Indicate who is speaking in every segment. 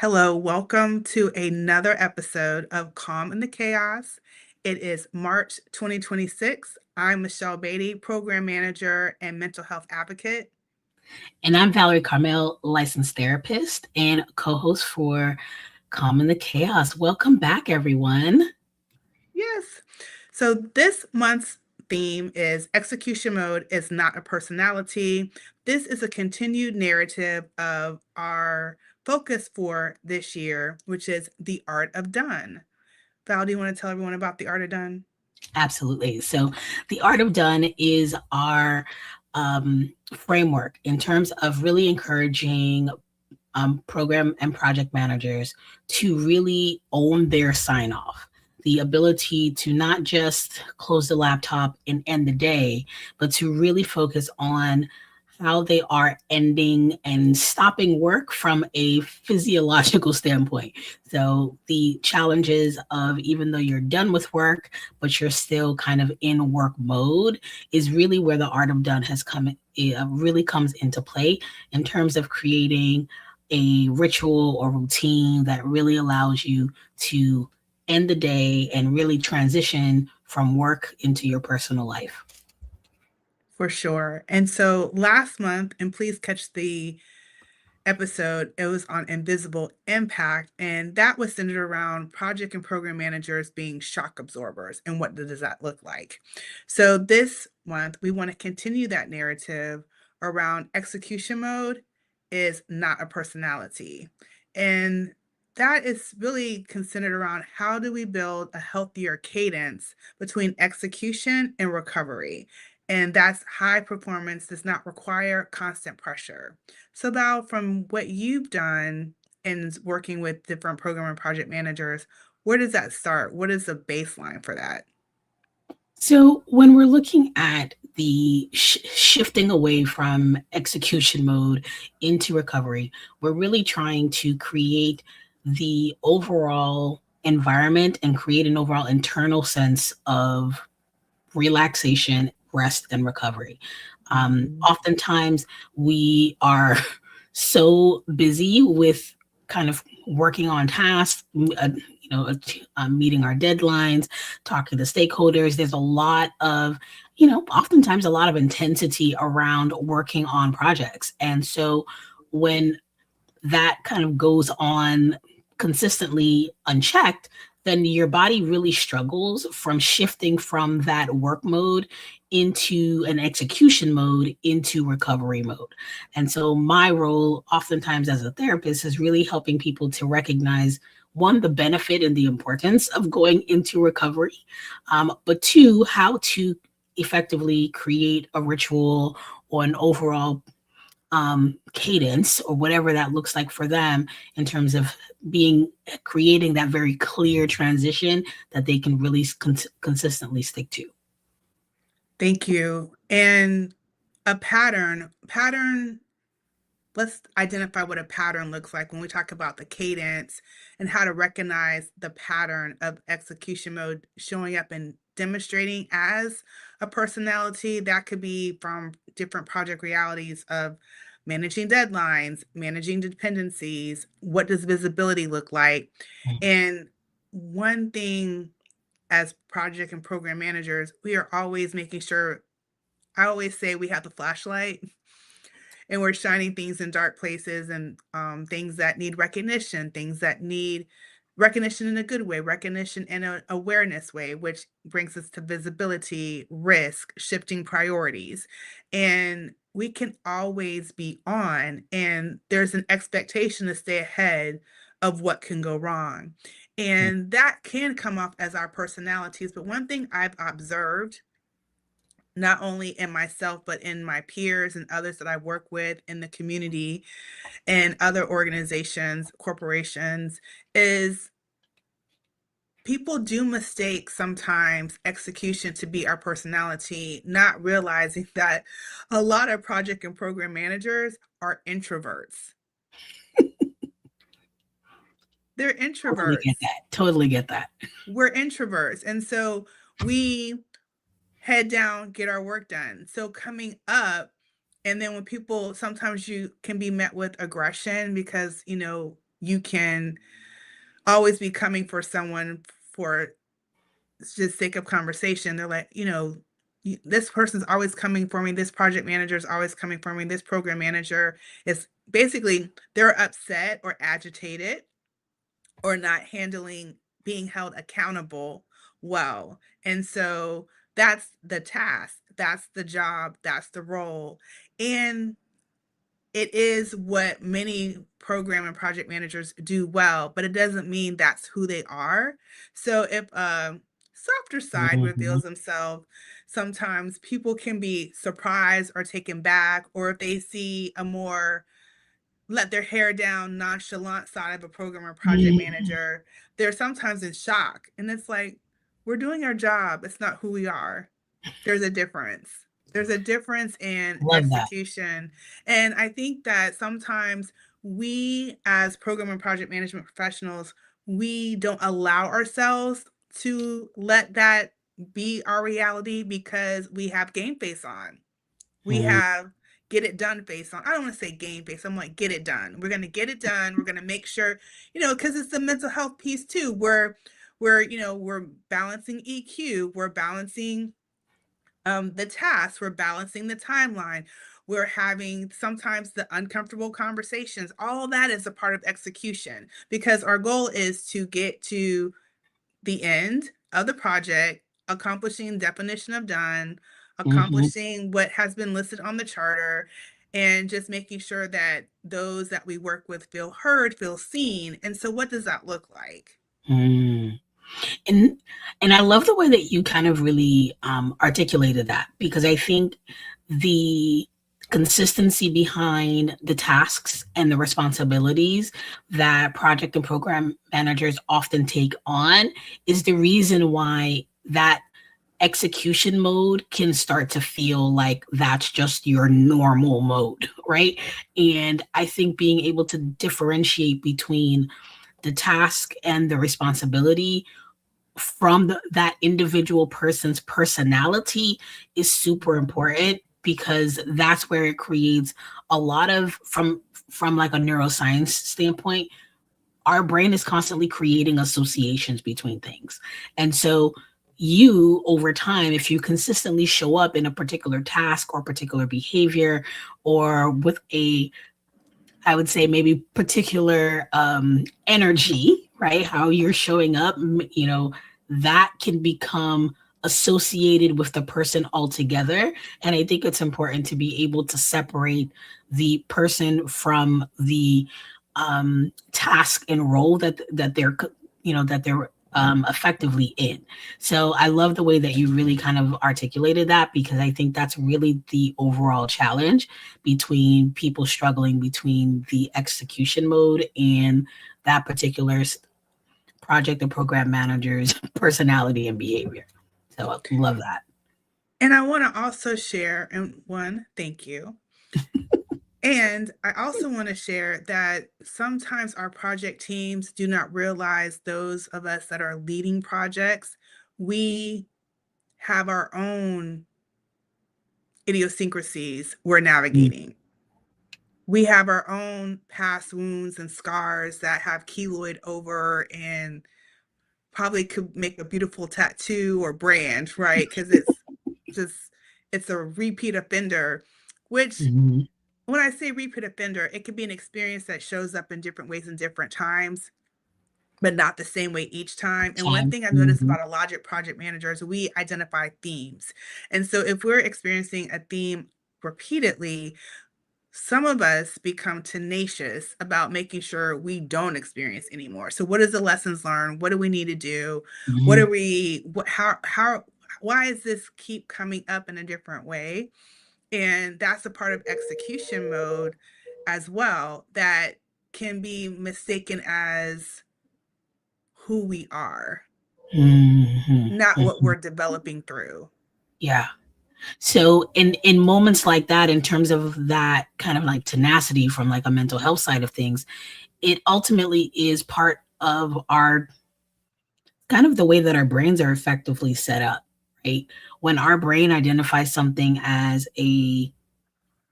Speaker 1: Hello, welcome to another episode of Calm in the Chaos. It is March 2026. I'm Michele, Badie, Program Manager and Mental Health Advocate.
Speaker 2: And I'm Valerie Carmel, licensed therapist and co-host for Calm in the Chaos. Welcome back, everyone.
Speaker 1: Yes. So this month's theme is execution mode is not a personality. This is a continued narrative of our focus for this year, which is the art of done. Val, do you want to tell everyone about the art of done?
Speaker 2: Absolutely. So the art of done is our framework in terms of really encouraging program and project managers to really own their sign off. The ability to not just close the laptop and end the day, but to really focus on how they are ending and stopping work from a physiological standpoint. So the challenges of, even though you're done with work, but you're still kind of in work mode, is really where the art of done has come. It really comes into play in terms of creating a ritual or routine that really allows you to end the day and really transition from work into your personal life.
Speaker 1: For sure. And so last month, and please catch the episode, it was on invisible impact. And that was centered around project and program managers being shock absorbers. And what does that look like? So this month, we want to continue that narrative around execution mode is not a personality. And that is really considered around how do we build a healthier cadence between execution and recovery. And that's high performance does not require constant pressure. So, Val, from what you've done in working with different program and project managers, where does that start? What is the baseline for that?
Speaker 2: So, when we're looking at the shifting away from execution mode into recovery, we're really trying to create the overall environment and create an overall internal sense of relaxation, rest, and recovery.
Speaker 1: Mhm.
Speaker 2: Oftentimes, we are so busy with kind of working on tasks, meeting our deadlines, talking to stakeholders. There's a lot of, oftentimes a lot of intensity around working on projects. And so when that kind of goes on consistently unchecked, then your body really struggles from shifting from that work mode into an execution mode into recovery mode. And so my role oftentimes as a therapist is really helping people to recognize, one, the benefit and the importance of going into recovery, but two, how to effectively create a ritual or an overall cadence or whatever that looks like for them in terms of creating that very clear transition that they can really consistently stick to.
Speaker 1: Thank you. And a pattern, let's identify what a pattern looks like when we talk about the cadence and how to recognize the pattern of execution mode showing up and demonstrating as a personality. That could be from different project realities of managing deadlines, managing dependencies, what does visibility look like? And one thing as project and program managers, we are always making sure, I always say we have the flashlight and we're shining things in dark places and things that need recognition, things that need recognition in a good way, recognition in an awareness way, which brings us to visibility, risk, shifting priorities. And we can always be on, and there's an expectation to stay ahead of what can go wrong. And that can come off as our personalities. But one thing I've observed not only in myself, but in my peers and others that I work with in the community and other organizations, corporations, is people do mistake sometimes execution to be our personality, not realizing that a lot of project and program managers are introverts. They're
Speaker 2: Totally get
Speaker 1: introverts.
Speaker 2: that. Totally get that.
Speaker 1: We're introverts. And so we head down, get our work done. So coming up, and then when people sometimes you can be met with aggression because you can always be coming for someone for just sake of conversation. They're like, this person's always coming for me. This project manager is always coming for me. This program manager is basically, they're upset or agitated or not handling being held accountable well. And so that's the task, that's the job, that's the role. And it is what many program and project managers do well, but it doesn't mean that's who they are. So if a softer side
Speaker 2: Mm-hmm.
Speaker 1: reveals themselves, sometimes people can be surprised or taken back, or if they see a more let their hair down, nonchalant side of a program or project
Speaker 2: Mm-hmm.
Speaker 1: manager, they're sometimes in shock. And it's like, we're doing our job. It's not who we are. There's a difference. There's a difference in
Speaker 2: Love that.
Speaker 1: execution. And I think that sometimes we, as program and project management professionals, we don't allow ourselves to let that be our reality because we have game face on. We
Speaker 2: Mm-hmm.
Speaker 1: have get it done face on. I don't want to say game face. I'm like, get it done. We're going to get it done. We're going to make sure, because it's the mental health piece too. We're balancing EQ. We're balancing the tasks. We're balancing the timeline. We're having sometimes the uncomfortable conversations. All that is a part of execution because our goal is to get to the end of the project, accomplishing definition of done,
Speaker 2: Mm-hmm.
Speaker 1: accomplishing what has been listed on the charter, and just making sure that those that we work with feel heard, feel seen. And so, what does that look like?
Speaker 2: Mm. And and I love the way that you kind of really articulated that, because I think the consistency behind the tasks and the responsibilities that project and program managers often take on is the reason why that execution mode can start to feel like that's just your normal mode, right? And I think being able to differentiate between the task and the responsibility from that individual person's personality is super important, because that's where it creates a lot of, from like a neuroscience standpoint, our brain is constantly creating associations between things. And so you, over time, if you consistently show up in a particular task or particular behavior, or with a, I would say, maybe particular energy, right? How you're showing up, that can become associated with the person altogether. And I think it's important to be able to separate the person from the task and role that they're, effectively in. So I love the way that you really kind of articulated that, because I think that's really the overall challenge between people struggling between the execution mode and that particular project and program manager's personality and behavior. So I love that.
Speaker 1: And I want to also share, and one, thank you. And I also want to share that sometimes our project teams do not realize, those of us that are leading projects, we have our own idiosyncrasies we're
Speaker 2: Mm.
Speaker 1: navigating. We have our own past wounds and scars that have keloid over and probably could make a beautiful tattoo or brand, right? Because just, it's a repeat offender, which
Speaker 2: Mhm.
Speaker 1: when I say repeat offender, it could be an experience that shows up in different ways in different times, but not the same way each time. And one
Speaker 2: Time.
Speaker 1: thing I've noticed
Speaker 2: Mhm.
Speaker 1: about a logic project managers, we identify themes. And so if we're experiencing a theme repeatedly, some of us become tenacious about making sure we don't experience anymore. So what is the lessons learned? What do we need to do? What are
Speaker 2: Mhm.
Speaker 1: we, what, how, why is this keep coming up in a different way? And that's a part of execution mode as well that can be mistaken as who we are,
Speaker 2: Mhm.
Speaker 1: not what
Speaker 2: Mhm.
Speaker 1: we're developing through.
Speaker 2: Yeah. So in moments like that, in terms of that kind of like tenacity from like a mental health side of things, it ultimately is part of our kind of the way that our brains are effectively set up, right? When our brain identifies something as a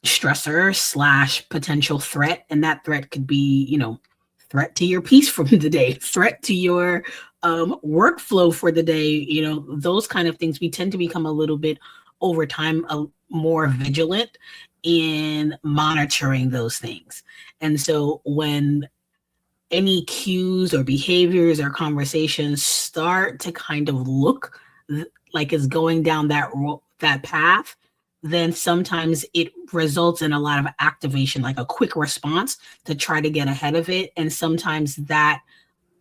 Speaker 2: stressor slash potential threat, and that threat could be, threat to your peace from the day, threat to your workflow for the day, those kind of things. We tend to become a little bit over time more vigilant in monitoring those things. And so when any cues or behaviors or conversations start to kind of look like it's going down that path, then sometimes it results in a lot of activation, like a quick response to try to get ahead of it. And sometimes that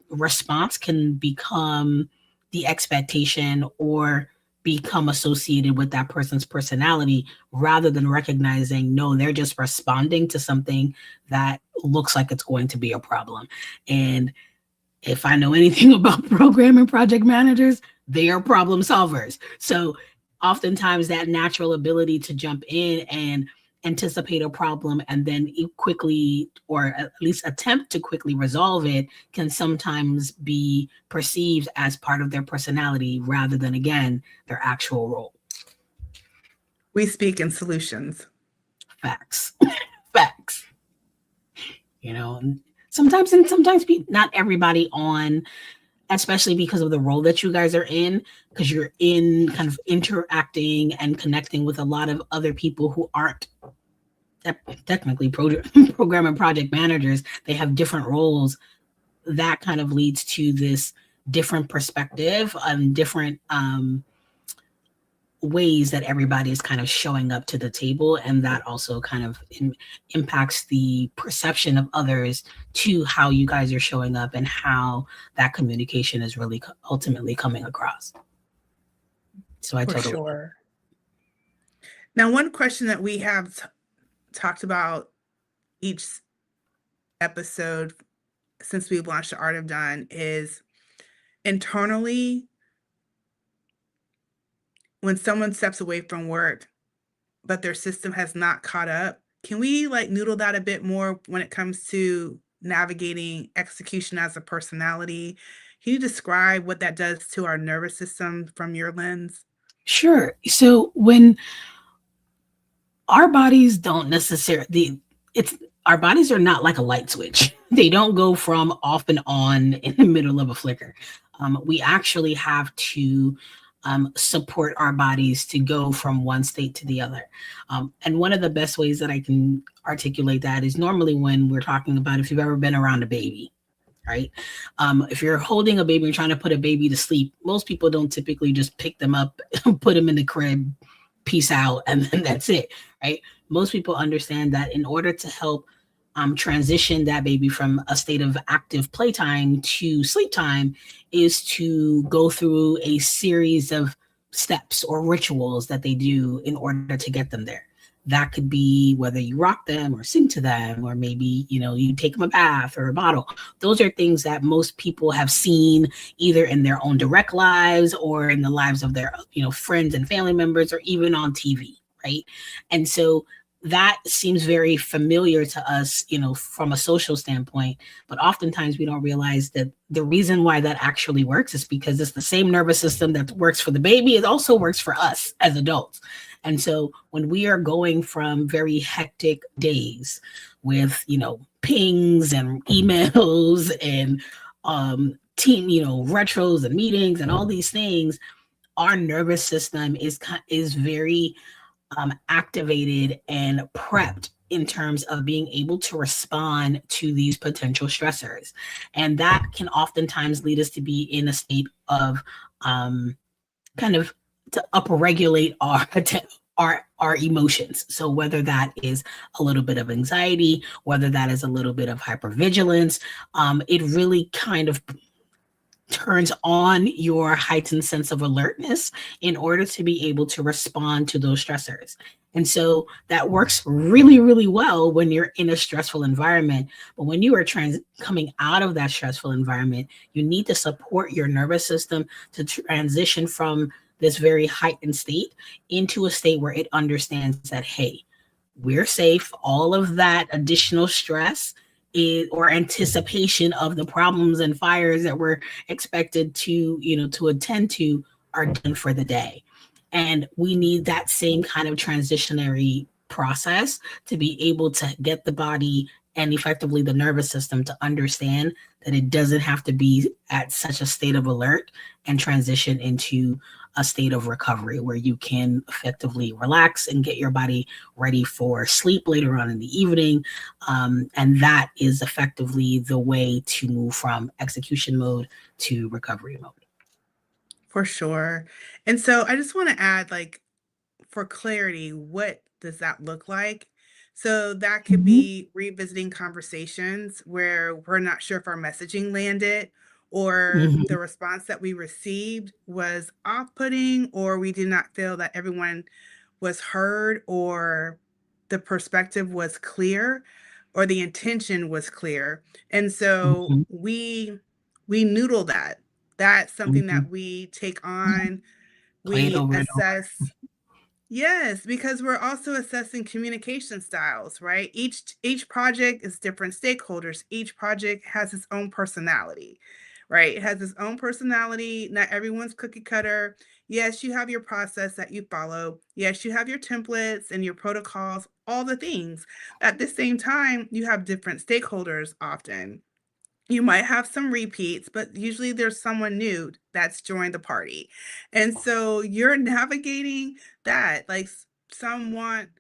Speaker 2: response can become the expectation or become associated with that person's personality, rather than recognizing, no, they're just responding to something that looks like it's going to be a problem. And if I know anything about program and project managers, they are problem solvers. So oftentimes that natural ability to jump in and anticipate a problem and then quickly, or at least attempt to quickly resolve it, can sometimes be perceived as part of their personality rather than, again, their actual role.
Speaker 1: We speak in solutions.
Speaker 2: Facts. Facts. Sometimes not everybody on, especially because of the role that you guys are in, because you're in kind of interacting and connecting with a lot of other people who aren't technically program and project managers. They have different roles. That kind of leads to this different perspective and different ways that everybody is kind of showing up to the table. And that also kind of impacts the perception of others to how you guys are showing up and how that communication is really ultimately coming across. So I totally.
Speaker 1: Sure. Now, one question that we have talked about each episode since we've launched The Art of Done is internally, when someone steps away from work, but their system has not caught up, can we noodle that a bit more when it comes to navigating execution as a personality? Can you describe what that does to our nervous system from your lens?
Speaker 2: Sure. So when our bodies don't necessarily, our bodies are not like a light switch. They don't go from off and on in the middle of a flicker. We actually have to support our bodies to go from one state to the other. And one of the best ways that I can articulate that is normally when we're talking about, if you've ever been around a baby, right? If you're holding a baby and trying to put a baby to sleep, most people don't typically just pick them up, put them in the crib, peace out, and then that's it, right? Most people understand that in order to help transition that baby from a state of active playtime to sleep time is to go through a series of steps or rituals that they do in order to get them there. That could be whether you rock them or sing to them, or maybe, you take them a bath or a bottle. Those are things that most people have seen either in their own direct lives or in the lives of their, friends and family members, or even on TV, right? And so that seems very familiar to us, from a social standpoint, but oftentimes we don't realize that the reason why that actually works is because it's the same nervous system that works for the baby. It also works for us as adults. And so when we are going from very hectic days with, pings and emails and team, retros and meetings and all these things, our nervous system is very activated and prepped in terms of being able to respond to these potential stressors. And that can oftentimes lead us to be in a state of kind of to upregulate our emotions. So whether that is a little bit of anxiety, whether that is a little bit of hypervigilance, it really kind of turns on your heightened sense of alertness in order to be able to respond to those stressors. And so that works really, really well when you're in a stressful environment. But when you are coming out of that stressful environment, you need to support your nervous system to transition from this very heightened state into a state where it understands that, hey, we're safe. All of that additional stress or anticipation of the problems and fires that we're expected to, to attend to are done for the day. And we need that same kind of transitionary process to be able to get the body and effectively the nervous system to understand that it doesn't have to be at such a state of alert and transition into a state of recovery where you can effectively relax and get your body ready for sleep later on in the evening. And that is effectively the way to move from execution mode to recovery mode.
Speaker 1: For sure. And so I just want to add, like, for clarity, what does that look like? So that could
Speaker 2: Mhm.
Speaker 1: be revisiting conversations where we're not sure if our messaging landed, or
Speaker 2: Mhm.
Speaker 1: the response that we received was off-putting, or we did not feel that everyone was heard, or the perspective was clear, or the intention was clear. And so
Speaker 2: Mhm.
Speaker 1: we noodle that. That's something
Speaker 2: Mhm.
Speaker 1: that we take on.
Speaker 2: Play it
Speaker 1: We
Speaker 2: over and over.
Speaker 1: assess. Yes, because we're also assessing communication styles, right? Each project is different stakeholders. Each project has its own personality, right? It has its own personality. Not everyone's cookie cutter. Yes, you have your process that you follow. Yes, you have your templates and your protocols, all the things. At the same time, you have different stakeholders often. You might have some repeats, but usually there's someone new that's joined the party. And so you're navigating that. Like, some want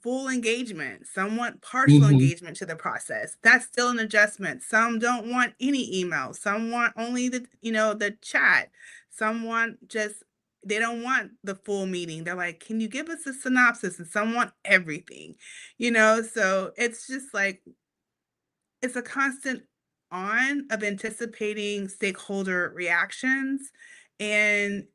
Speaker 1: full engagement, some want partial
Speaker 2: Mhm.
Speaker 1: engagement to the process. That's still an adjustment. Some don't want any emails. Some want only the chat. Some want just, they don't want the full meeting. They're like, "Can you give us a synopsis?" And some want everything. So it's just like, it's a constant on of anticipating stakeholder reactions. And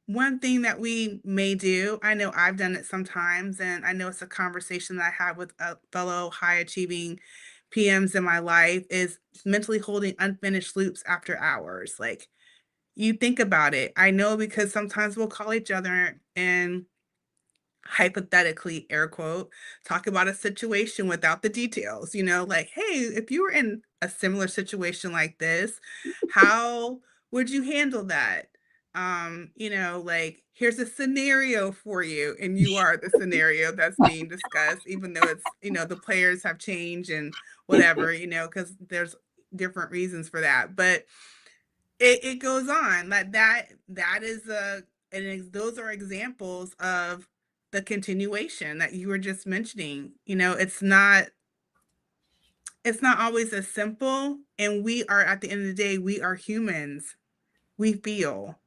Speaker 1: one thing that we may do, I know I've done it sometimes, and I know it's a conversation that I have with fellow high achieving PMs in my life, is mentally holding unfinished loops after hours. Like, you think about it. I know, because sometimes we'll call each other and hypothetically, air quote, talk about a situation without the details, like, "Hey, if you were in a similar situation like this, how would you handle that?" Like, "Here's a scenario for you," and you are the scenario that's being discussed, even though the players have changed and whatever, because there's different reasons for that. But it goes on. That is those are examples of the continuation that you were just mentioning. It's not always as simple, and we are, at the end of the day, we are humans. We feel.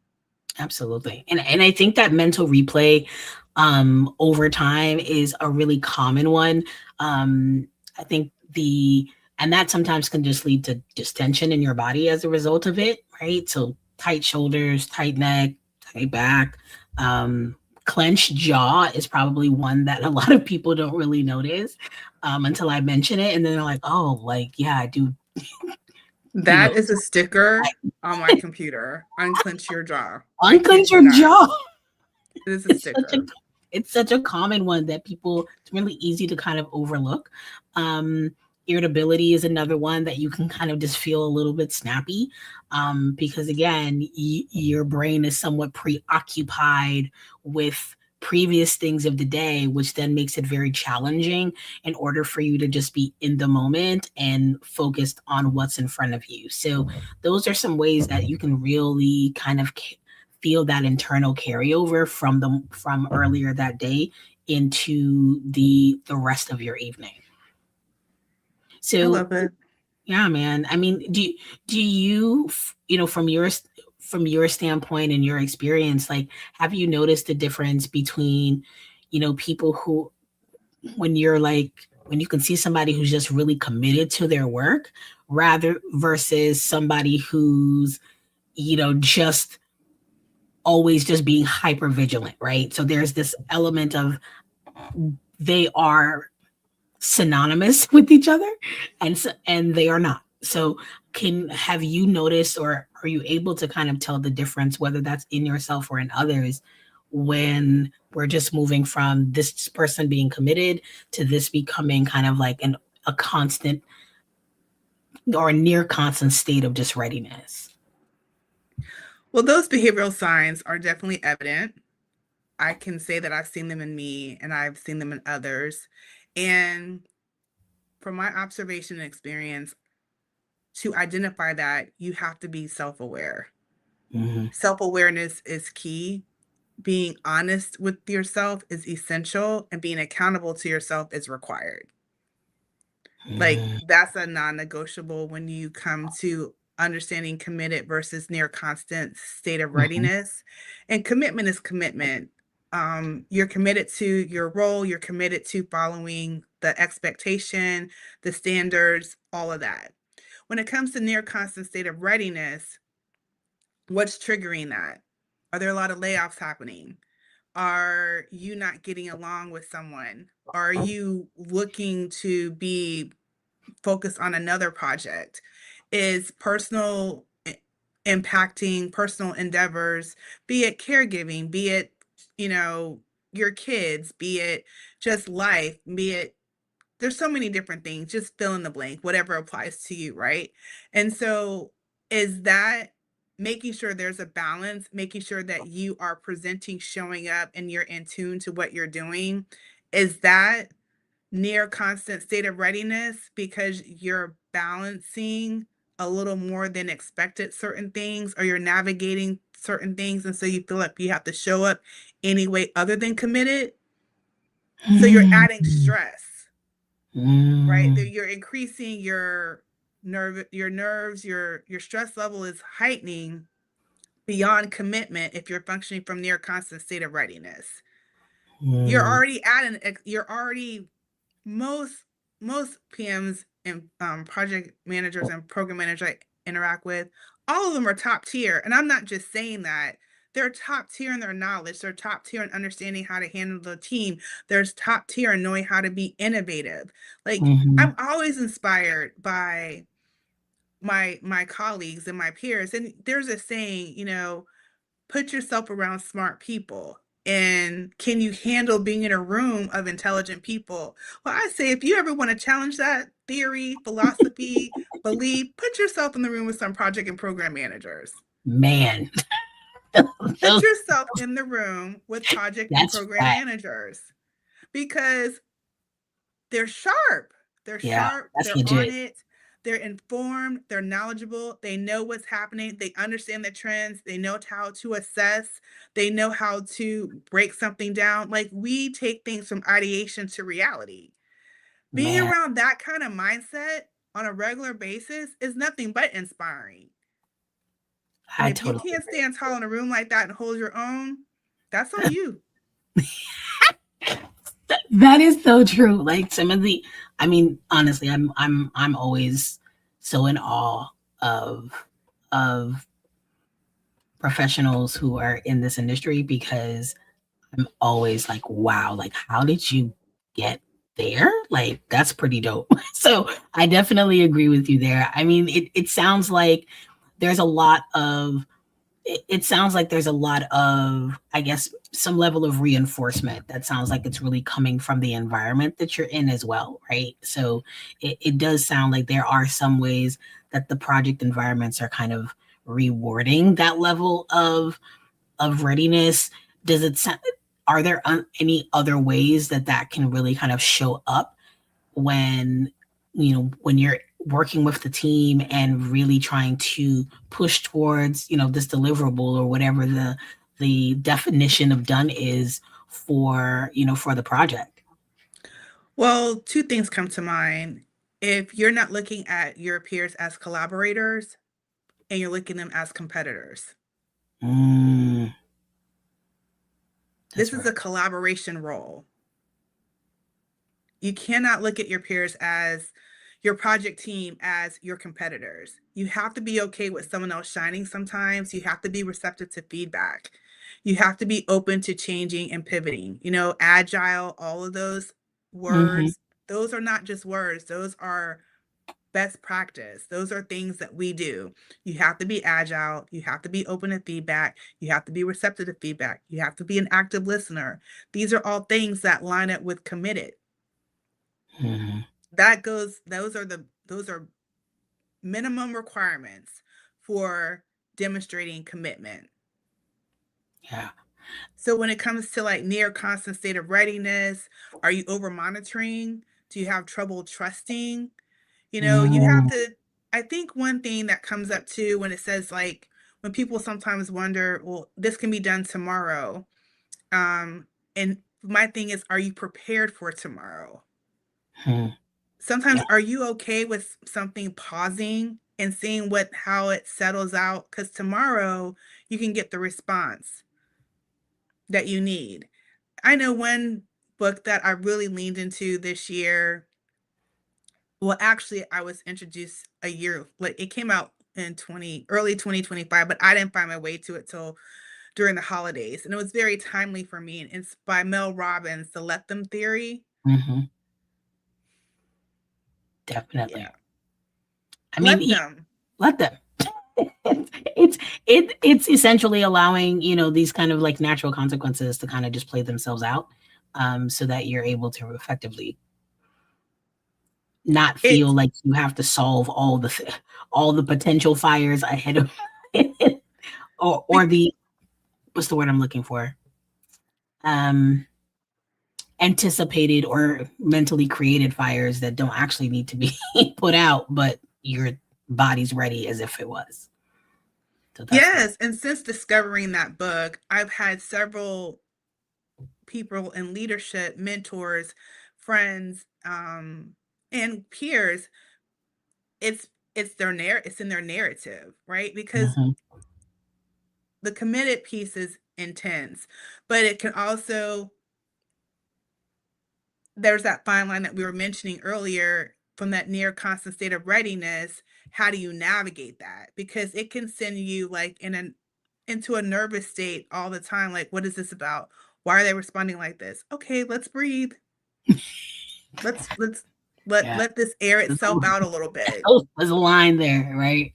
Speaker 2: Absolutely. And I think that mental replay over time is a really common one. I think and that sometimes can just lead to distension in your body as a result of it, right? So tight shoulders, tight neck, tight back, clenched jaw is probably one that a lot of people don't really notice until I mention it. And then they're like, oh, like, yeah, I do, you
Speaker 1: That
Speaker 2: know,
Speaker 1: is a sticker on my computer. Unclench your jaw. I kid
Speaker 2: unclench
Speaker 1: you
Speaker 2: your
Speaker 1: not.
Speaker 2: jaw.
Speaker 1: It is a
Speaker 2: It's such a
Speaker 1: sticker.
Speaker 2: it's such a common one that people, it's really easy to kind of overlook. Um, Irritability is another one that you can kind of just feel a little bit snappy, because again, your brain is somewhat preoccupied with previous things of the day, which then makes it very challenging in order for you to just be in the moment and focused on what's in front of you. So those are some ways that you can really kind of feel that internal carryover from earlier that day into the rest of your evening.
Speaker 1: I
Speaker 2: So
Speaker 1: love it.
Speaker 2: yeah, man. I mean, do you, from your standpoint and your experience, like, have you noticed the difference between, people who, when you're like, when you can see somebody who's just really committed to their work rather versus somebody who's, just always just being hyper vigilant, right? So there's this element of they are synonymous with each other, and they are not. So can have you noticed, or are you able to kind of tell the difference, whether that's in yourself or in others, when we're just moving from this person being committed to this becoming kind of like a constant or a near constant state of just readiness?
Speaker 1: Well, those behavioral signs are definitely evident. I can say that I've seen them in me, and I've seen them in others. And from my observation and experience, to identify that, you have to be self-aware.
Speaker 2: Mm-hmm.
Speaker 1: Self-awareness is key. Being honest with yourself is essential, and being accountable to yourself is required. Like,
Speaker 2: Mm-hmm.
Speaker 1: that's a non-negotiable when you come to understanding committed versus near constant state of
Speaker 2: Mm-hmm.
Speaker 1: readiness. And commitment is commitment. You're committed to your role, you're committed to following the expectation, the standards, all of that. When it comes to near constant state of readiness, what's triggering that? Are there a lot of layoffs happening? Are you not getting along with someone? Are you looking to be focused on another project? Is personal impacting personal endeavors, be it caregiving, be it, you know, your kids, be it just life, be it, there's so many different things, just fill in the blank, whatever applies to you, right? And so is that making sure there's a balance, making sure that you are presenting, showing up, and you're in tune to what you're doing? Is that near constant state of readiness because you're balancing a little more than expected certain things, or you're navigating certain things, and so you feel like you have to show up any way other than committed? So you're adding
Speaker 2: Mm-hmm.
Speaker 1: stress, right?
Speaker 2: Mm-hmm.
Speaker 1: That you're increasing your nerves, your stress level is heightening beyond commitment if you're functioning from near constant state of readiness. You're already, most PMs and project managers and program managers I interact with, all of them are top tier. And I'm not just saying that. They're top tier in their knowledge. They're top tier in understanding how to handle the team. There's top tier in knowing how to be innovative. Like,
Speaker 2: Mm-hmm.
Speaker 1: I'm always inspired by my colleagues and my peers. And there's a saying, put yourself around smart people. And can you handle being in a room of intelligent people? Well, I say if you ever want to challenge that theory, philosophy, belief, put yourself in the room with some project and program managers.
Speaker 2: Man,
Speaker 1: Put
Speaker 2: those,
Speaker 1: yourself in the room with project and
Speaker 2: that's
Speaker 1: program
Speaker 2: right.
Speaker 1: managers, because they're sharp. They're
Speaker 2: Yeah,
Speaker 1: sharp.
Speaker 2: that's
Speaker 1: They're on
Speaker 2: legit.
Speaker 1: it. They're informed. They're knowledgeable. They know what's happening. They understand the trends. They know how to assess. They know how to break something down. Like, we take things from ideation to reality. Being
Speaker 2: Man,
Speaker 1: around that kind of mindset on a regular basis is nothing but inspiring. And
Speaker 2: I
Speaker 1: if you
Speaker 2: totally
Speaker 1: can't
Speaker 2: agree.
Speaker 1: stand tall in a room like that and hold your own, that's on you.
Speaker 2: That is so true. Like some of the, I mean, honestly, I'm always so in awe of of professionals who are in this industry because I'm always like, wow, like how did you get there? Like that's pretty dope. So I definitely agree with you there. I mean, it sounds like there's a lot of it sounds like there's a lot of, I guess, some level of reinforcement that sounds like it's really coming from the environment that you're in as well, right? So it does sound like there are some ways that the project environments are kind of rewarding that level of readiness. Does it are there any other ways that that can really kind of show up when when you're working with the team and really trying to push towards this deliverable or whatever the definition of done is for for the project?
Speaker 1: Well, two things come to mind. If you're not looking at your peers as collaborators and you're looking at them as competitors,
Speaker 2: Mm,
Speaker 1: this
Speaker 2: that's
Speaker 1: is
Speaker 2: right.
Speaker 1: a collaboration role. You cannot look at your peers as your project team as your competitors. You have to be okay with someone else shining sometimes. You have to be receptive to feedback. You have to be open to changing and pivoting. Agile, all of those
Speaker 2: Hmm.
Speaker 1: words, those are not just words, those are best practice. Those are things that we do. You have to be agile. You have to be open to feedback. You have to be receptive to feedback. You have to be an active listener. These are all things that line up with committed.
Speaker 2: Hmm.
Speaker 1: Those are minimum requirements for demonstrating commitment.
Speaker 2: Yeah.
Speaker 1: So when it comes to like near constant state of readiness, are you over monitoring? Do you have trouble trusting? You have
Speaker 2: Mm,
Speaker 1: to, I think one thing that comes up too when it says like, when people sometimes wonder, well, this can be done tomorrow. And my thing is, are you prepared for tomorrow?
Speaker 2: mm,
Speaker 1: Sometimes,
Speaker 2: yeah.
Speaker 1: are you okay with something pausing and seeing how it settles out? Because tomorrow you can get the response that you need. I know one book that I really leaned into this year. Well, actually, I was introduced a year, like it came out in early 2025, but I didn't find my way to it till during the holidays. And it was very timely for me. And it's by Mel Robbins, The Let Them Theory.
Speaker 2: Hmm.
Speaker 1: Yeah.
Speaker 2: Definitely. I mean,
Speaker 1: Let them.
Speaker 2: let them. it's it's essentially allowing, these kind of like natural consequences to kind of just play themselves out, so that you're able to effectively not feel
Speaker 1: It's
Speaker 2: like you have to solve all the potential fires ahead of or
Speaker 1: bec-
Speaker 2: the what's the word I'm looking for, um anticipated or mentally created fires that don't actually need to be put out, but your body's ready as if it was. So that's what.
Speaker 1: yes. And since discovering that book, I've had several people in leadership, mentors, friends, and peers. It's it's in their narrative, right? Because
Speaker 2: Mhm,
Speaker 1: the committed piece is intense, but it can also, there's that fine line that we were mentioning earlier from that near constant state of readiness. How do you navigate that? Because it can send you like into a nervous state all the time. Like, what is this about? Why are they responding like this? Okay, let's breathe. Let's
Speaker 2: yeah.
Speaker 1: let this air itself out a little bit.
Speaker 2: There's a line there, right?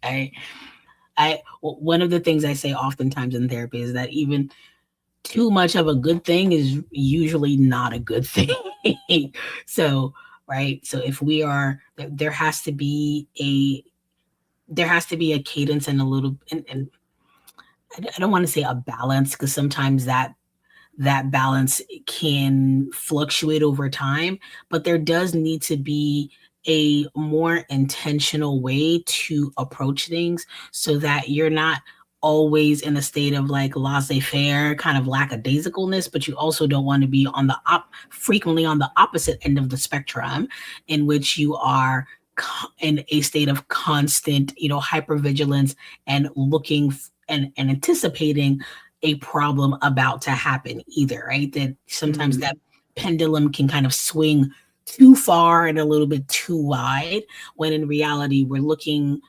Speaker 2: One of the things I say oftentimes in therapy is that even too much of a good thing is usually not a good thing. So, right? So if we are there has to be a cadence and a little, and I don't want to say a balance, because sometimes that balance can fluctuate over time, but there does need to be a more intentional way to approach things so that you're not always in a state of like laissez-faire kind of lackadaisicalness, but you also don't want to be frequently on the opposite end of the spectrum, in which you are in a state of constant, hypervigilance and and anticipating a problem about to happen either, right? That sometimes
Speaker 1: Mhm.
Speaker 2: that pendulum can kind of swing too far and a little bit too wide, when in reality we're looking,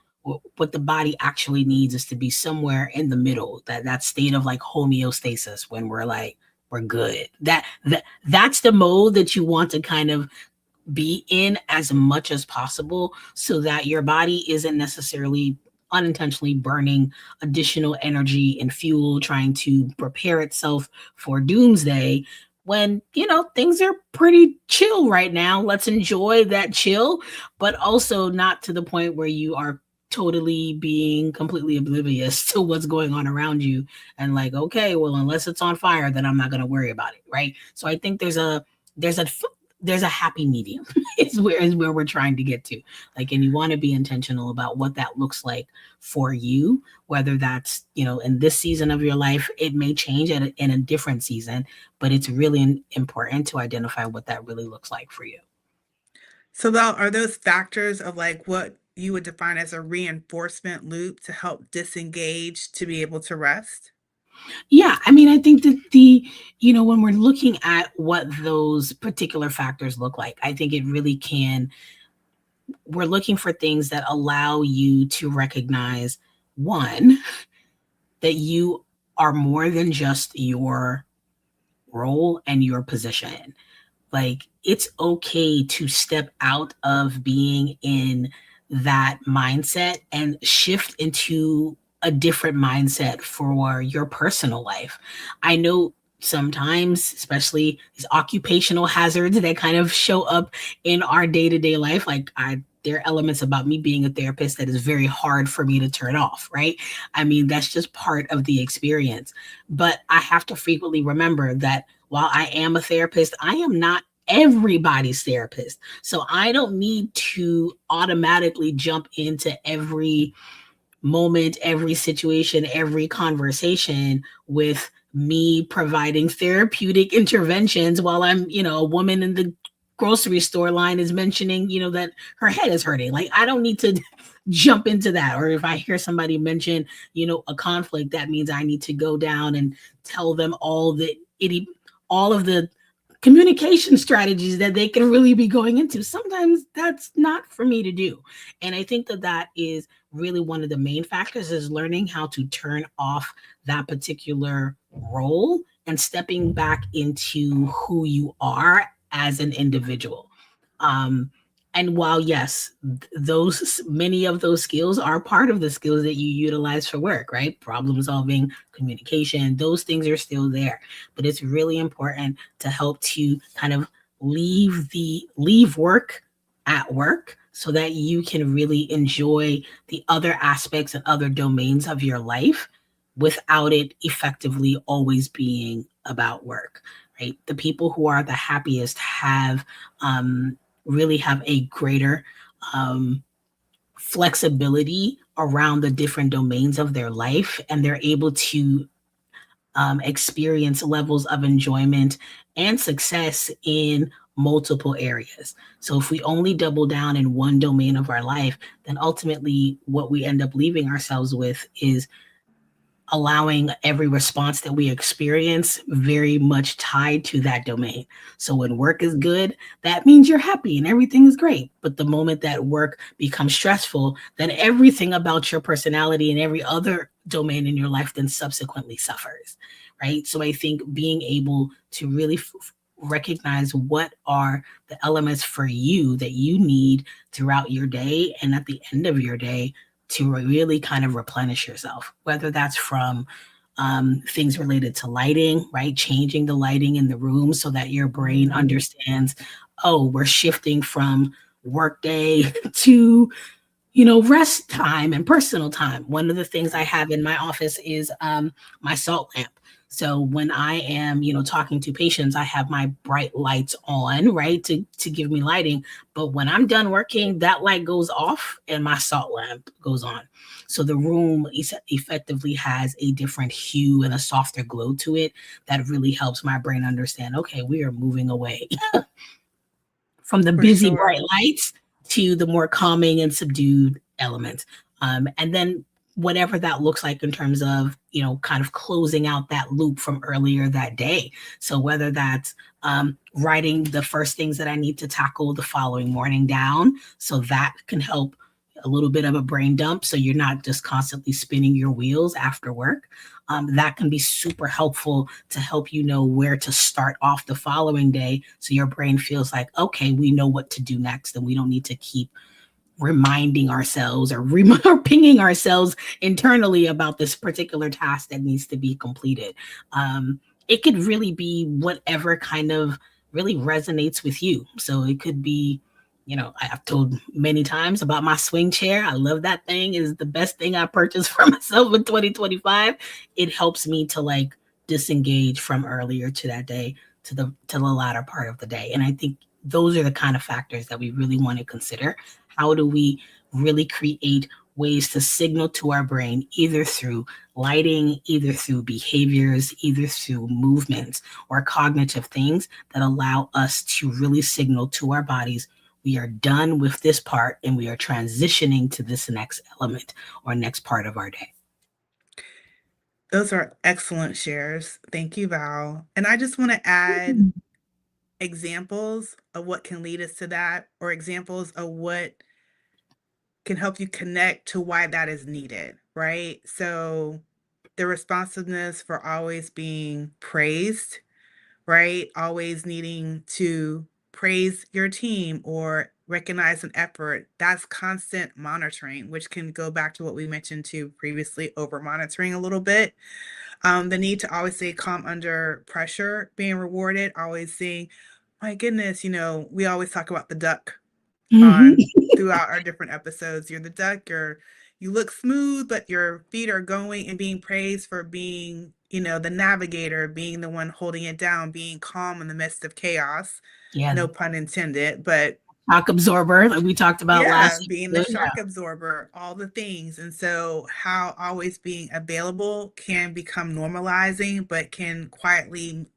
Speaker 2: what the body actually needs is to be somewhere in the middle, that state of like homeostasis, when we're like, we're good. That's the mode that you want to kind of be in as much as possible, so that your body isn't necessarily unintentionally burning additional energy and fuel trying to prepare itself for doomsday, when things are pretty chill right now. Let's enjoy that chill, but also not to the point where you are totally being completely oblivious to what's going on around you, and like, okay, well, unless it's on fire, then I'm not going to worry about it, right? So I think there's a there's a happy medium is where we're trying to get to. Like, and you want to be intentional about what that looks like for you, whether that's, in this season of your life. It may change in a different season, but it's really important to identify what that really looks like for you.
Speaker 1: So, though, are those factors of like what you would define as a reinforcement loop to help disengage to be able to rest?
Speaker 2: Yeah, I mean, I think that when we're looking at what those particular factors look like, I think it really can, we're looking for things that allow you to recognize, one, that you are more than just your role and your position. Like, it's okay to step out of being in that mindset and shift into a different mindset for your personal life. I know sometimes, especially these occupational hazards that kind of show up in our day-to-day life, like there are elements about me being a therapist that is very hard for me to turn off, right? I mean, that's just part of the experience. But I have to frequently remember that while I am a therapist, I am not everybody's therapist. So I don't need to automatically jump into every moment, every situation, every conversation with me providing therapeutic interventions while I'm, a woman in the grocery store line is mentioning, that her head is hurting. Like, I don't need to jump into that. Or if I hear somebody mention, a conflict, that means I need to go down and tell them all of the communication strategies that they can really be going into. Sometimes that's not for me to do. And I think that that is really one of the main factors, is learning how to turn off that particular role and stepping back into who you are as an individual. Um, and while yes, those many of those skills are part of the skills that you utilize for work, right? Problem solving, communication, those things are still there. But it's really important to help to kind of leave work at work so that you can really enjoy the other aspects and other domains of your life without it effectively always being about work, right? The people who are the happiest really have a greater um, flexibility around the different domains of their life, and they're able to experience levels of enjoyment and success in multiple areas. So if we only double down in one domain of our life, then ultimately what we end up leaving ourselves with is allowing every response that we experience very much tied to that domain. So when work is good, that means you're happy and everything is great. But the moment that work becomes stressful, then everything about your personality and every other domain in your life then subsequently suffers, right? So I think being able to really recognize what are the elements for you that you need throughout your day and at the end of your day to really kind of replenish yourself, whether that's from things related to lighting, right? Changing the lighting in the room so that your brain understands, oh, we're shifting from workday to, rest time and personal time. One of the things I have in my office is my salt lamp. So when I am, talking to patients, I have my bright lights on, right, to give me lighting. But when I'm done working, that light goes off and my salt lamp goes on. So the room effectively has a different hue and a softer glow to it that really helps my brain understand, okay, we are moving away from the
Speaker 1: For
Speaker 2: busy bright
Speaker 1: sure.
Speaker 2: lights to the more calming and subdued elements. And then whatever that looks like in terms of, kind of closing out that loop from earlier that day. So whether that's writing the first things that I need to tackle the following morning down, so that can help a little bit of a brain dump. So you're not just constantly spinning your wheels after work. That can be super helpful to help you know where to start off the following day. So your brain feels like, okay, we know what to do next, and we don't need to keep reminding ourselves or or pinging ourselves internally about this particular task that needs to be completed. It could really be whatever kind of really resonates with you. So it could be, I've told many times about my swing chair. I love that thing. It is the best thing I purchased for myself in 2025. It helps me to like disengage from earlier to that day to the latter part of the day. And I think those are the kind of factors that we really want to consider. How do we really create ways to signal to our brain, either through lighting, either through behaviors, either through movements or cognitive things that allow us to really signal to our bodies, we are done with this part and we are transitioning to this next element or next part of our day.
Speaker 1: Those are excellent shares. Thank you, Val. And I just want to add examples of what can lead us to that, or examples of what can help you connect to why that is needed, right? So the responsiveness for always being praised, right? Always needing to praise your team or recognize an effort. That's constant monitoring, which can go back to what we mentioned too previously, over monitoring a little bit. The need to always stay calm under pressure, being rewarded, always seeing, my goodness, we always talk about the duck
Speaker 2: Mhm.
Speaker 1: on throughout our different episodes. You look smooth, but your feet are going, and being praised for being the navigator, being the one holding it down, being calm in the midst of chaos,
Speaker 2: Yeah,
Speaker 1: no pun intended, but
Speaker 2: shock absorber, like we talked about
Speaker 1: yeah,
Speaker 2: last
Speaker 1: being the
Speaker 2: week. Yeah,
Speaker 1: shock absorber, all the things. And so, how always being available can become normalizing, but can quietly,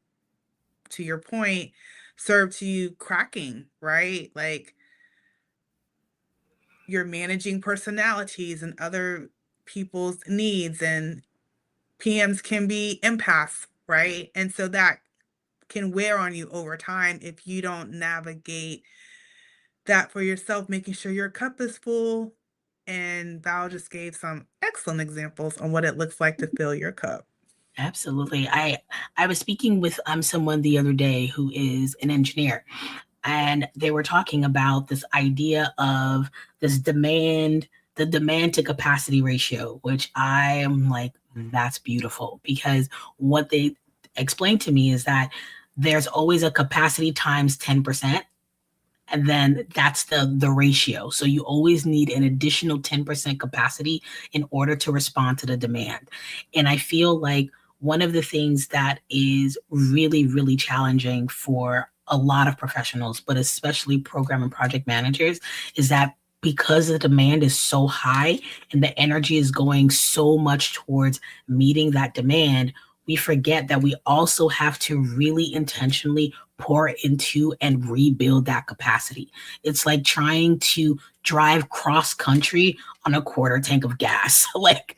Speaker 1: to your point, serve to you cracking, right? Like you're managing personalities and other people's needs, and PMs can be empaths, right? And so that can wear on you over time if you don't navigate that for yourself, making sure your cup is full. And Val just gave some excellent examples on what it looks like to fill your cup.
Speaker 2: absolutely. I was speaking with someone the other day who is an engineer, and they were talking about this idea of this demand, the demand to capacity ratio, which I am like, that's beautiful, because what they explained to me is that there's always a capacity times 10%, and then that's the ratio. So you always need an additional 10% capacity in order to respond to the demand. And I feel like one of the things that is really, really challenging for a lot of professionals, but especially program and project managers, is that because the demand is so high and the energy is going so much towards meeting that demand, we forget that we also have to really intentionally pour into and rebuild that capacity. It's like trying to drive cross country on a quarter tank of gas. Like,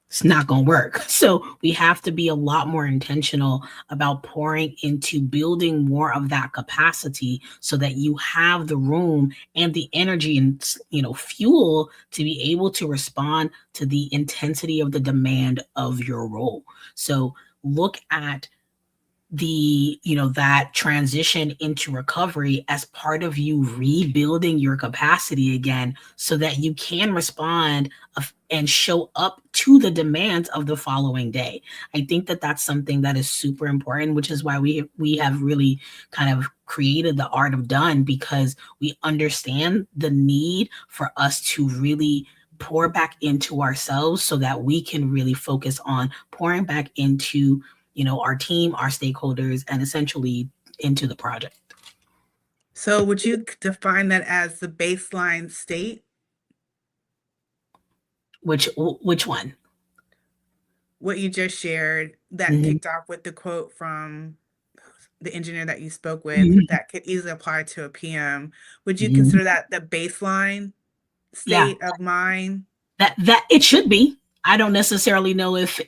Speaker 2: it's not going to work. So we have to be a lot more intentional about pouring into building more of that capacity so that you have the room and the energy and fuel to be able to respond to the intensity of the demand of your role. So look at that transition into recovery as part of you rebuilding your capacity again so that you can respond and show up to the demands of the following day. I think that that's something that is super important, which is why we have really kind of created the art of done, because we understand the need for us to really pour back into ourselves so that we can really focus on pouring back into our team, our stakeholders, and essentially into the project.
Speaker 1: So, would you define that as the baseline state?
Speaker 2: Which one?
Speaker 1: What you just shared that
Speaker 2: Mhm.
Speaker 1: kicked off with the quote from the engineer that you spoke with
Speaker 2: Mhm.
Speaker 1: that could easily apply to a PM. Would you
Speaker 2: Mhm.
Speaker 1: consider that the baseline
Speaker 2: Yeah,
Speaker 1: state of mind?
Speaker 2: that it should be. I don't necessarily know if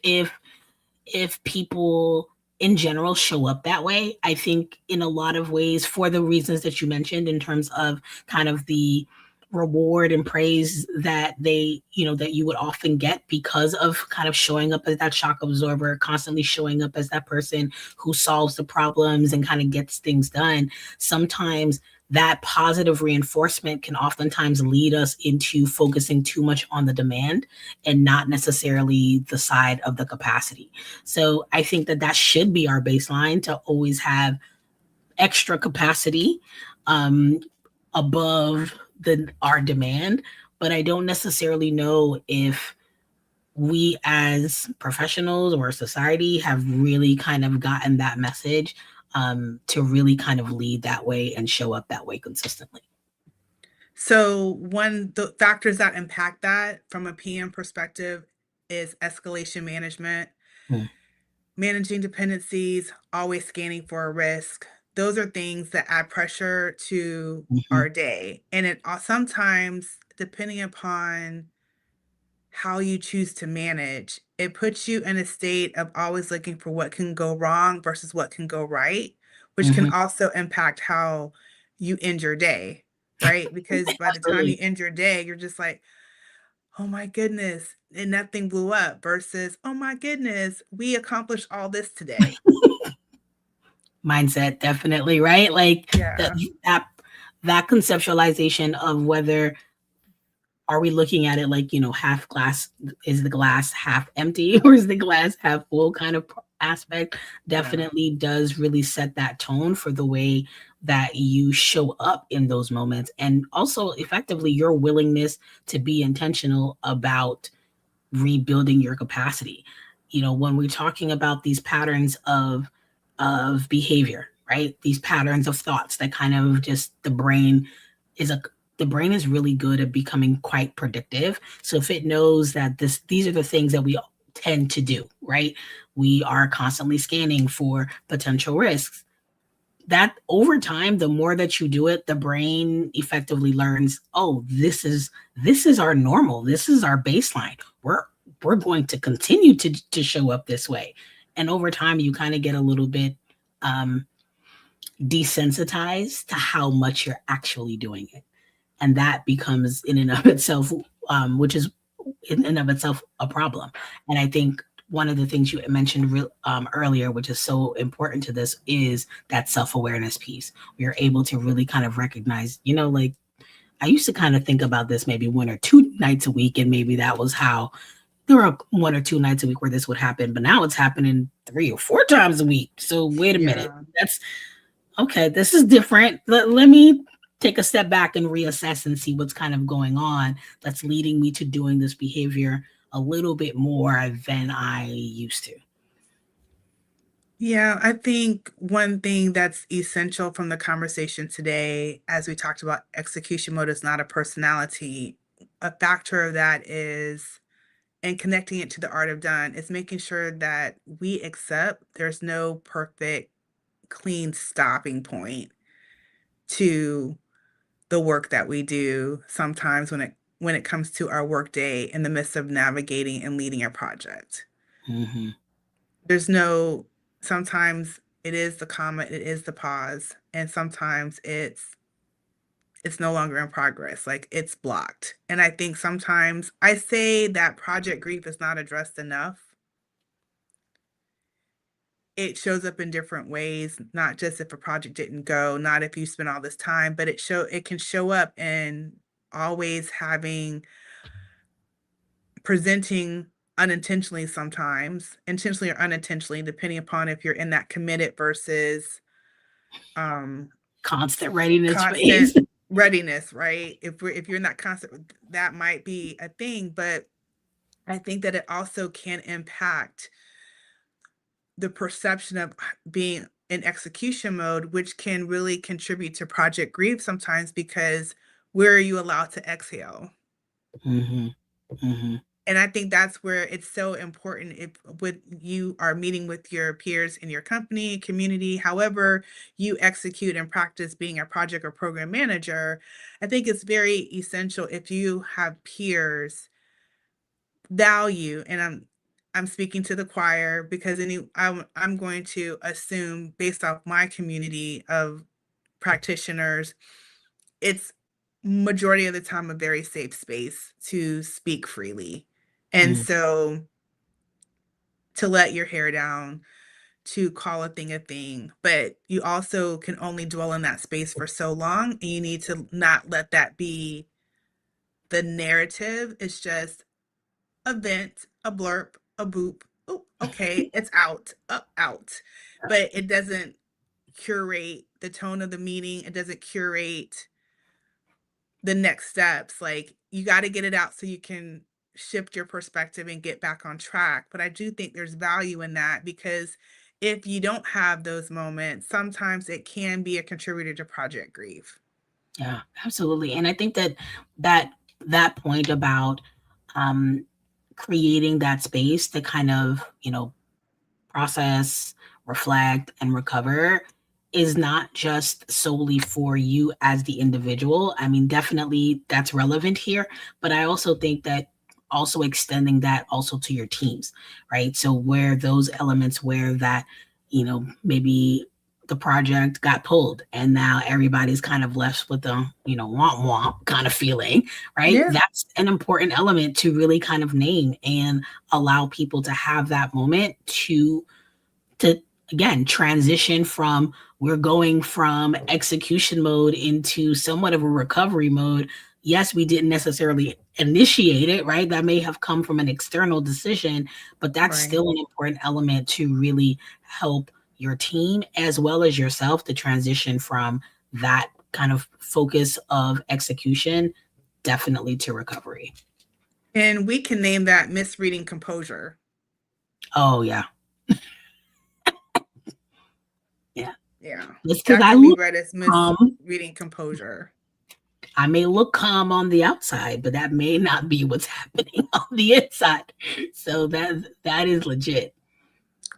Speaker 2: people in general show up that way. I think in a lot of ways, for the reasons that you mentioned, in terms of kind of the reward and praise that that you would often get because of kind of showing up as that shock absorber, constantly showing up as that person who solves the problems and kind of gets things done. Sometimes that positive reinforcement can oftentimes lead us into focusing too much on the demand and not necessarily the side of the capacity. So I think that should be our baseline, to always have extra capacity um, above our demand. But I don't necessarily know if we as professionals or society have really kind of gotten that message to really kind of lead that way and show up that way consistently.
Speaker 1: So, one the factors that impact that from a PM perspective is escalation management,
Speaker 2: Mm.
Speaker 1: managing dependencies, always scanning for a risk. Those are things that add pressure to
Speaker 2: Mhm.
Speaker 1: our day. And it sometimes, depending upon how you choose to manage, it puts you in a state of always looking for what can go wrong versus what can go right, which can
Speaker 2: Mhm.
Speaker 1: also impact how you end your day, right? Because by the time you
Speaker 2: Absolutely.
Speaker 1: end your day, you're just like, oh my goodness, and nothing blew up versus, oh my goodness, we accomplished all this today.
Speaker 2: Mindset, definitely, right? Like
Speaker 1: Yeah.
Speaker 2: that that conceptualization of whether are we looking at it like, half glass, is the glass half empty or is the glass half full kind of aspect,
Speaker 1: Yeah.
Speaker 2: definitely does really set that tone for the way that you show up in those moments, and also effectively your willingness to be intentional about rebuilding your capacity. when we're talking about these patterns of behavior, right? These patterns of thoughts that kind of just is a the brain is really good at becoming quite predictive. So if it knows that these are the things that we tend to do, right? We are constantly scanning for potential risks. That over time, the more that you do it, the brain effectively learns, oh, this is our normal. This is our baseline. We're going to continue to show up this way. And over time, you kind of get a little bit um, desensitized to how much you're actually doing it. And that becomes in and of itself, which is in and of itself a problem. And I think one of the things you mentioned earlier, which is so important to this, is that self-awareness piece. We are able to really kind of recognize, like I used to kind of think about this maybe 1 or 2 nights a week, and maybe that was how there were 1 or 2 nights a week where this would happen, but now it's happening 3 or 4 times a week. So wait a minute,
Speaker 1: Yeah.
Speaker 2: that's okay. This is different. Let me take a step back and reassess and see what's kind of going on that's leading me to doing this behavior a little bit more than I used to.
Speaker 1: Yeah, I think one thing that's essential from the conversation today, as we talked about execution mode is not a personality, a factor of that is, and connecting it to the art of done, is making sure that we accept there's no perfect, clean stopping point to the work that we do sometimes when it comes to our workday in the midst of navigating and leading a project.
Speaker 2: Mm-hmm.
Speaker 1: There's no Sometimes it is the comma, it is the pause, and sometimes it's no longer in progress, like it's blocked. And I think sometimes I say that project grief is not addressed enough. It shows up in different ways, not just if a project didn't go, not if you spent all this time, but it can show up in always having presenting unintentionally sometimes, intentionally or unintentionally, depending upon if you're in that committed versus um
Speaker 2: Constant readiness
Speaker 1: constant
Speaker 2: phase.
Speaker 1: readiness, right? If you're in that constant, that might be a thing, but I think that it also can impact the perception of being in execution mode, which can really contribute to project grief sometimes because where are you allowed to exhale?
Speaker 2: Mm-hmm. Mm-hmm.
Speaker 1: And I think that's where it's so important if with you are meeting with your peers in your company, community, however you execute and practice being a project or program manager, I think it's very essential if you have peers value, and I'm speaking to the choir because I'm going to assume based off my community of practitioners, it's majority of the time a very safe space to speak freely. And
Speaker 2: Mm-hmm.
Speaker 1: so to let your hair down, to call a thing, but you also can only dwell in that space for so long, and you need to not let that be the narrative. It's just a vent, a blurb, a boop. Oh, okay, it's out, out. But it doesn't curate the tone of the meeting. It doesn't curate the next steps. Like you got to get it out so you can shift your perspective and get back on track. But I do think there's value in that because if you don't have those moments, sometimes it can be a contributor to project grief.
Speaker 2: Yeah, absolutely. And I think that that point about um, creating that space to kind of, process, reflect, and recover is not just solely for you as the individual. I mean, definitely that's relevant here, but I also think that also extending that also to your teams, right? So where those elements where that, maybe the project got pulled and now everybody's kind of left with a, womp womp kind of feeling, right?
Speaker 1: Yeah.
Speaker 2: That's an important element to really kind of name and allow people to have that moment to again transition from we're going from execution mode into somewhat of a recovery mode. Yes, we didn't necessarily initiate it, right? That may have come from an external decision, but that's
Speaker 1: Right.
Speaker 2: still an important element to really help your team as well as yourself to transition from that kind of focus of execution definitely to recovery.
Speaker 1: And we can name that misreading composure.
Speaker 2: Oh yeah. Yeah.
Speaker 1: Yeah.
Speaker 2: Just because
Speaker 1: That
Speaker 2: I
Speaker 1: can be
Speaker 2: look
Speaker 1: read as
Speaker 2: calm,
Speaker 1: misreading composure.
Speaker 2: I may look calm on the outside, but that may not be what's happening on the inside. So that is legit.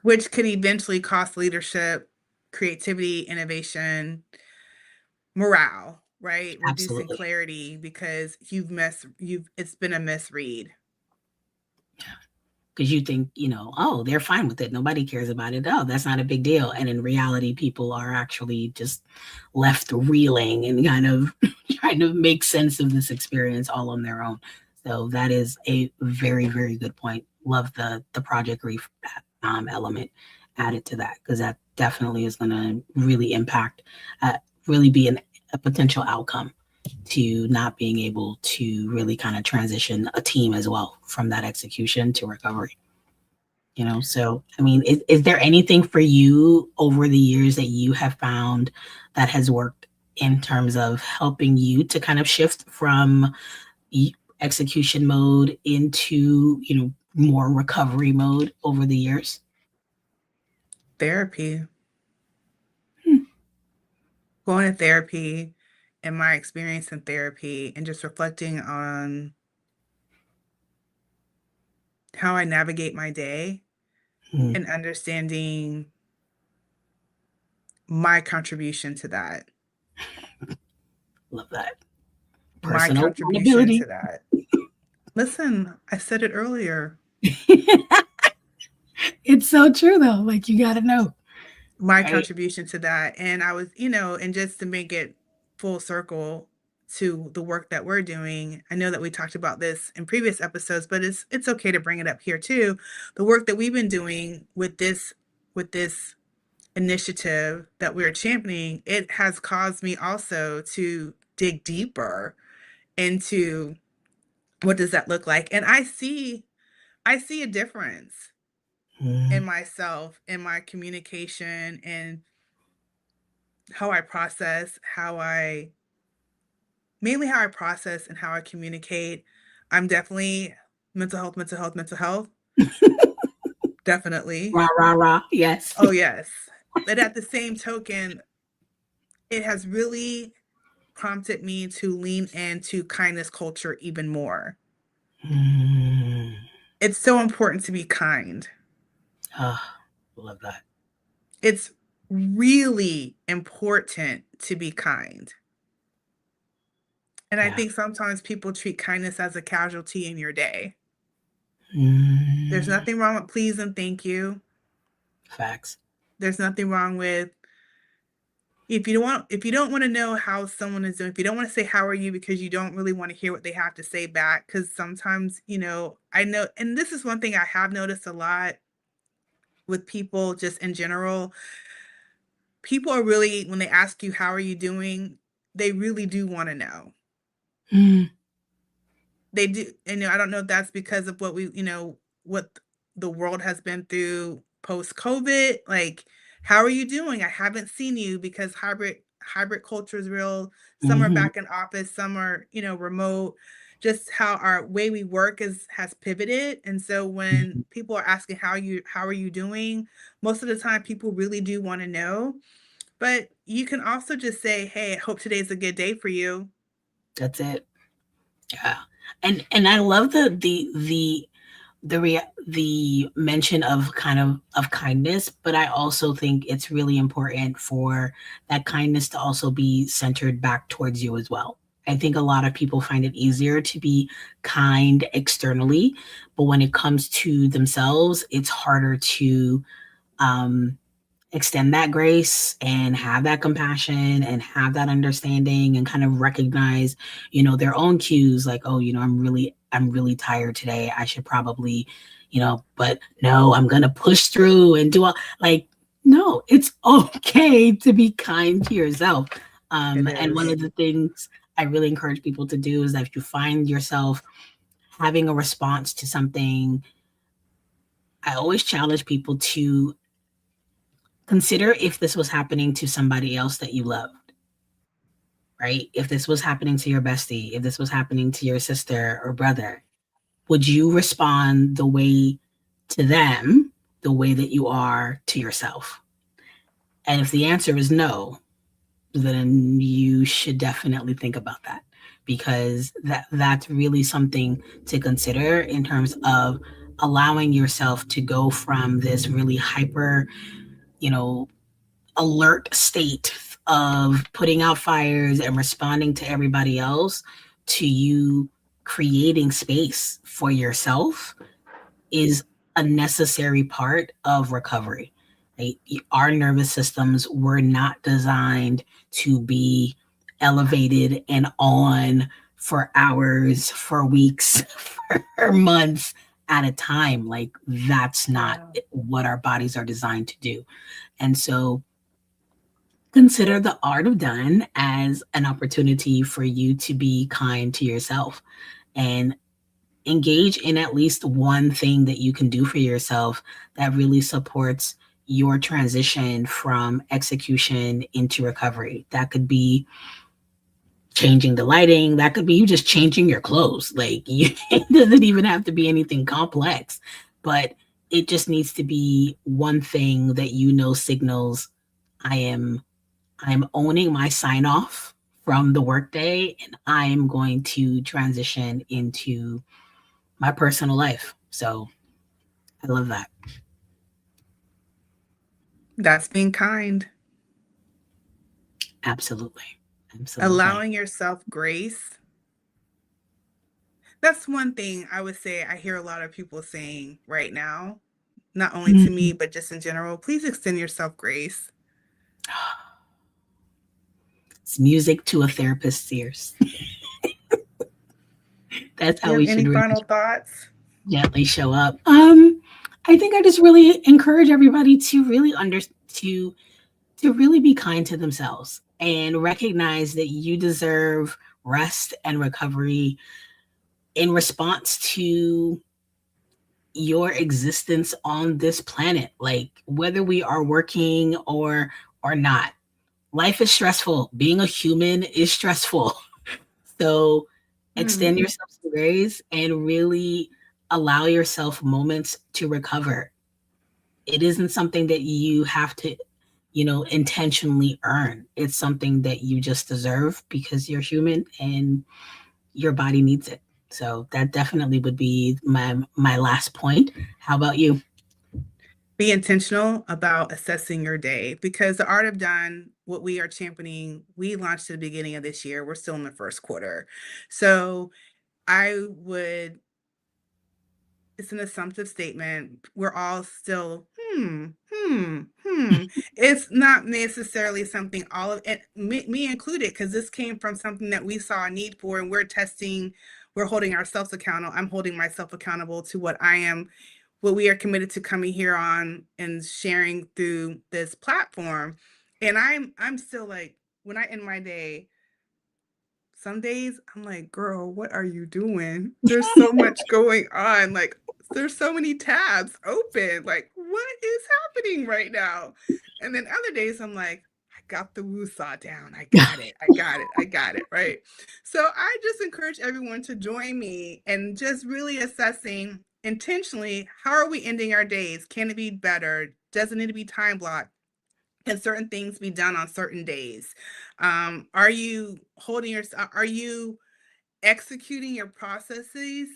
Speaker 1: Which could eventually cost leadership, creativity, innovation, morale, right? Reducing
Speaker 2: Absolutely.
Speaker 1: clarity because you've it's been a misread.
Speaker 2: Because you think, oh, they're fine with it. Nobody cares about it. Oh, that's not a big deal. And in reality, people are actually just left reeling and kind of trying to make sense of this experience all on their own. So that is a very, very good point. Love the project grief element added to that, because that definitely is going to really impact, really be a potential outcome to not being able to really kind of transition a team as well from that execution to recovery. So I mean, is there anything for you over the years that you have found that has worked in terms of helping you to kind of shift from execution mode into more recovery mode over the years?
Speaker 1: Therapy.
Speaker 2: Hmm.
Speaker 1: Going to therapy and my experience in therapy and just reflecting on how I navigate my day
Speaker 2: Hmm.
Speaker 1: and understanding my contribution to that.
Speaker 2: Love that.
Speaker 1: My
Speaker 2: Personal
Speaker 1: contribution
Speaker 2: accountability.
Speaker 1: to that. Listen, I said it earlier.
Speaker 2: It's so true though. Like, you got to know,
Speaker 1: My
Speaker 2: right?
Speaker 1: contribution to that. And I was, and just to make it full circle to the work that we're doing. I know that we talked about this in previous episodes, but it's okay to bring it up here too. The work that we've been doing with this initiative that we're championing, it has caused me also to dig deeper into what does that look like. And I see a difference in
Speaker 2: Mm,
Speaker 1: myself, in my communication, and how I process, mainly how I process and how I communicate. I'm definitely mental health, mental health, mental health. Definitely.
Speaker 2: rah, rah, rah. Yes.
Speaker 1: Oh, yes. But at the same token, it has really prompted me to lean into kindness culture even more.
Speaker 2: Mm,
Speaker 1: It's so important to be kind.
Speaker 2: oh, love that.
Speaker 1: It's really important to be kind. And I
Speaker 2: Yeah.
Speaker 1: think sometimes people treat kindness as a casualty in your day. There's
Speaker 2: Mm,
Speaker 1: nothing wrong with please and thank you.
Speaker 2: facts.
Speaker 1: There's nothing wrong with if you don't want to know how someone is doing, if you don't want to say how are you because you don't really want to hear what they have to say back, because sometimes, I know, and this is one thing I have noticed a lot with people just in general. People are really, when they ask you how are you doing, they really do want to know.
Speaker 2: Mm,
Speaker 1: They do, and I don't know if that's because of what the world has been through post COVID. Like, how are you doing? I haven't seen you because hybrid culture is real. Some are
Speaker 2: mhm,
Speaker 1: back in office, some are, remote. Just how our way we work has pivoted. And so when
Speaker 2: mhm.
Speaker 1: people are asking how are you doing, most of the time people really do want to know. But you can also just say, hey, I hope today's a good day for you.
Speaker 2: That's it. Yeah. And I love the mention of kind of kindness, but I also think it's really important for that kindness to also be centered back towards you as well. I think a lot of people find it easier to be kind externally, but when it comes to themselves, it's harder to um, extend that grace and have that compassion and have that understanding and kind of recognize, their own cues, like, oh, I'm really tired today. I should probably, but no, I'm going to push through and do all, like, no, it's okay to be kind to yourself.
Speaker 1: It
Speaker 2: And one
Speaker 1: is.
Speaker 2: of the things I really encourage people to do is that if you find yourself having a response to something, I always challenge people to consider if this was happening to somebody else that you loved, right? If this was happening to your bestie, if this was happening to your sister or brother, would you respond the way to them the way that you are to yourself? And if the answer is no, then you should definitely think about that, because that's really something to consider in terms of allowing yourself to go from this really hyper, you know, alert state of putting out fires and responding to everybody else to you creating space for yourself is a necessary part of recovery. Right? Our nervous systems were not designed to be elevated and on for hours, for weeks, for months at a time. Like, that's not
Speaker 1: Yeah.
Speaker 2: what our bodies are designed to do. And so consider the art of done as an opportunity for you to be kind to yourself and engage in at least one thing that you can do for yourself that really supports your transition from execution into recovery. That could be changing the lighting, that could be you just changing your clothes. Like, it doesn't even have to be anything complex, but it just needs to be one thing that signals I am I'm owning my sign off from the workday, and I am going to transition into my personal life. So I love that.
Speaker 1: That's being kind.
Speaker 2: Absolutely. Absolutely.
Speaker 1: Allowing yourself grace. That's one thing I would say I hear a lot of people saying right now, not only to me,
Speaker 2: Mhm.
Speaker 1: but just in general. Please extend yourself grace.
Speaker 2: It's music to a therapist's ears. That's
Speaker 1: Do you
Speaker 2: how
Speaker 1: have
Speaker 2: we
Speaker 1: any
Speaker 2: should really
Speaker 1: final thoughts?
Speaker 2: gently show up. I think I just really encourage everybody to really to really be kind to themselves and recognize that you deserve rest and recovery in response to your existence on this planet. Like, whether we are working or not, life is stressful. Being a human is stressful. So extend
Speaker 1: Hmm.
Speaker 2: yourself some grace and really allow yourself moments to recover. It isn't something that you have to, intentionally earn. It's something that you just deserve because you're human and your body needs it. So that definitely would be my last point. How about you?
Speaker 1: Be intentional about assessing your day, because the art of done, what we are championing, we launched at the beginning of this year. We're still in the first quarter. So I would it's an assumptive statement. We're all still, It's not necessarily something all of it, me included, because this came from something that we saw a need for, and we're testing, we're holding ourselves accountable. I'm holding myself accountable to what we are committed to coming here on and sharing through this platform. And I'm still like, when I end my day, some days I'm like, girl, what are you doing? There's so much going on. Like, there's so many tabs open. Like, what is happening right now? And then other days I'm like, I got the woo-saw down. I got it. I got it. I got it. Right. So I just encourage everyone to join me and just really assessing intentionally, how are we ending our days? Can it be better? Does it need to be time blocked? Can certain things be done on certain days? Are you holding yourself? Are you executing your processes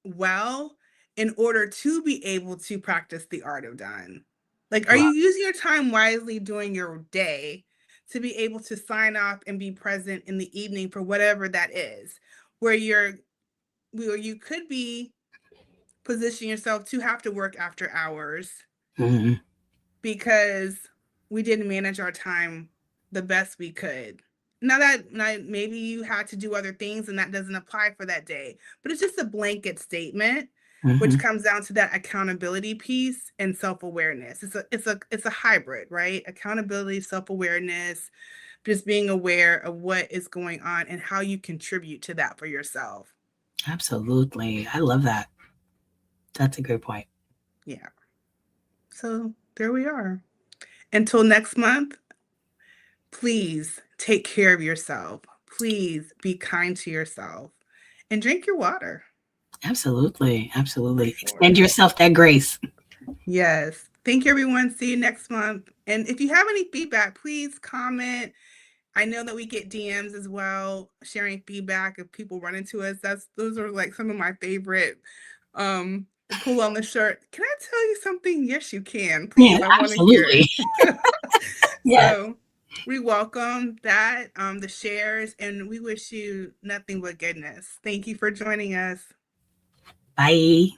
Speaker 1: well in order to be able to practice the art of done? Like, are you
Speaker 2: Wow.
Speaker 1: using your time wisely during your day to be able to sign off and be present in the evening for whatever that is, where you could be positioning yourself to have to work after hours
Speaker 2: Mhm.
Speaker 1: because we didn't manage our time the best we could. Now maybe you had to do other things and that doesn't apply for that day, but it's just a blanket statement, which
Speaker 2: Mhm.
Speaker 1: comes down to that accountability piece and self-awareness. It's a hybrid, right? Accountability, self-awareness, just being aware of what is going on and how you contribute to that for yourself.
Speaker 2: Absolutely. I love that. That's a great point.
Speaker 1: Yeah. So there we are. Until next month, please take care of yourself. Please be kind to yourself and drink your water
Speaker 2: Absolutely.
Speaker 1: for
Speaker 2: Absolutely.
Speaker 1: sure.
Speaker 2: Extend yourself that grace.
Speaker 1: Yes. Thank you, everyone. See you next month. And if you have any feedback, please comment. I know that we get DMs as well, sharing feedback if people run into us. Those are like some of my favorite. The pull on the shirt. Can I tell you something? Yes, you can.
Speaker 2: Yeah,
Speaker 1: Please, I want to hear
Speaker 2: absolutely.
Speaker 1: it.
Speaker 2: Yes.
Speaker 1: So we welcome that, the shares, and we wish you nothing but goodness. Thank you for joining us.
Speaker 2: Bye.